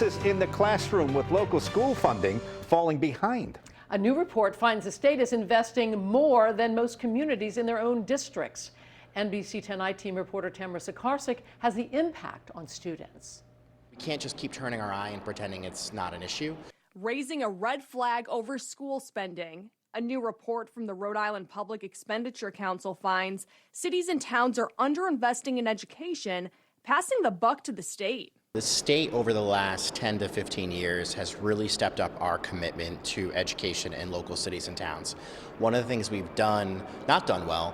crisis in the classroom with local school funding falling behind. A new report finds the state is investing more than most communities in their own districts. NBC 10 I-Team reporter Tamara Sakarsik has the impact on students. We can't just keep turning our eye and pretending it's not an issue. Raising a red flag over school spending. A new report from the Rhode Island Public Expenditure Council finds cities and towns are underinvesting in education, passing the buck to the state. The state over the last 10 to 15 years has really stepped up our commitment to education in local cities and towns. One of the things we've not done well,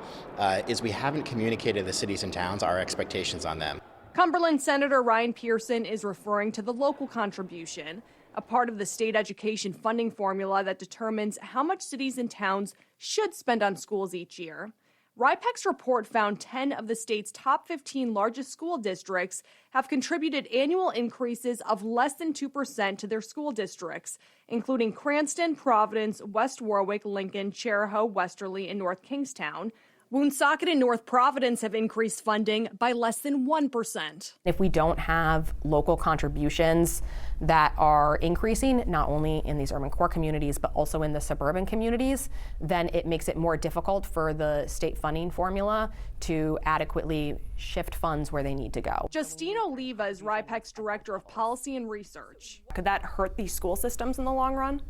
is we haven't communicated to the cities and towns our expectations on them. Cumberland Senator Ryan Pearson is referring to the local contribution, a part of the state education funding formula that determines how much cities and towns should spend on schools each year. RIPEC's report found 10 of the state's top 15 largest school districts have contributed annual increases of less than 2% to their school districts, including Cranston, Providence, West Warwick, Lincoln, Chariho, Westerly, and North Kingstown. Woonsocket and North Providence have increased funding by less than 1%. If we don't have local contributions that are increasing, not only in these urban core communities, but also in the suburban communities, then it makes it more difficult for the state funding formula to adequately shift funds where they need to go. Justine Oliva is RIPEC's Director of Policy and Research. Could that hurt these school systems in the long run?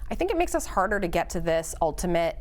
I think it makes us harder to get to this ultimate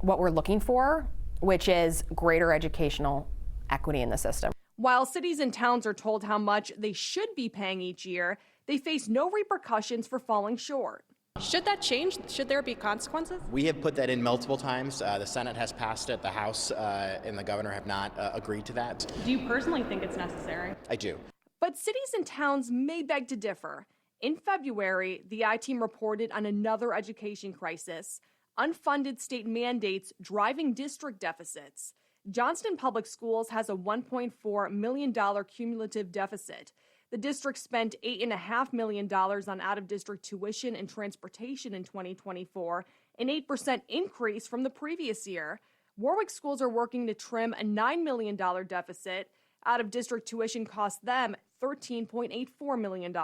what we're looking for, which is greater educational equity in the system. While cities and towns are told how much they should be paying each year, they face no repercussions for falling short. Should that change? Should there be consequences? We have put that in multiple times. The Senate has passed it, the House and the governor have not agreed to that. Do you personally think it's necessary? I do. But cities and towns may beg to differ. In February, the I-Team reported on another education crisis: unfunded state mandates driving district deficits. Johnston Public Schools has a $1.4 million cumulative deficit. The district spent $8.5 million on out-of-district tuition and transportation in 2024, an 8% increase from the previous year. Warwick schools are working to trim a $9 million deficit. Out-of-district tuition cost them $13.84 million.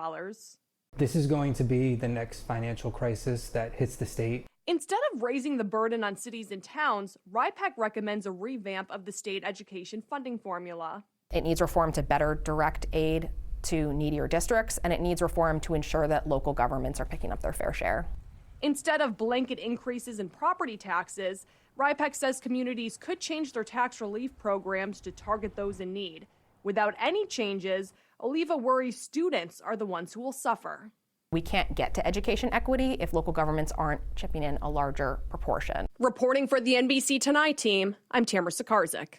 This is going to be the next financial crisis that hits the state. Instead of raising the burden on cities and towns, RIPEC recommends a revamp of the state education funding formula. It needs reform to better direct aid to needier districts, and it needs reform to ensure that local governments are picking up their fair share. Instead of blanket increases in property taxes, RIPEC says communities could change their tax relief programs to target those in need. Without any changes, Oliva worries students are the ones who will suffer. We can't get to education equity if local governments aren't chipping in a larger proportion. Reporting for the NBC 10 I-Team, I'm Tamara Sakarsik.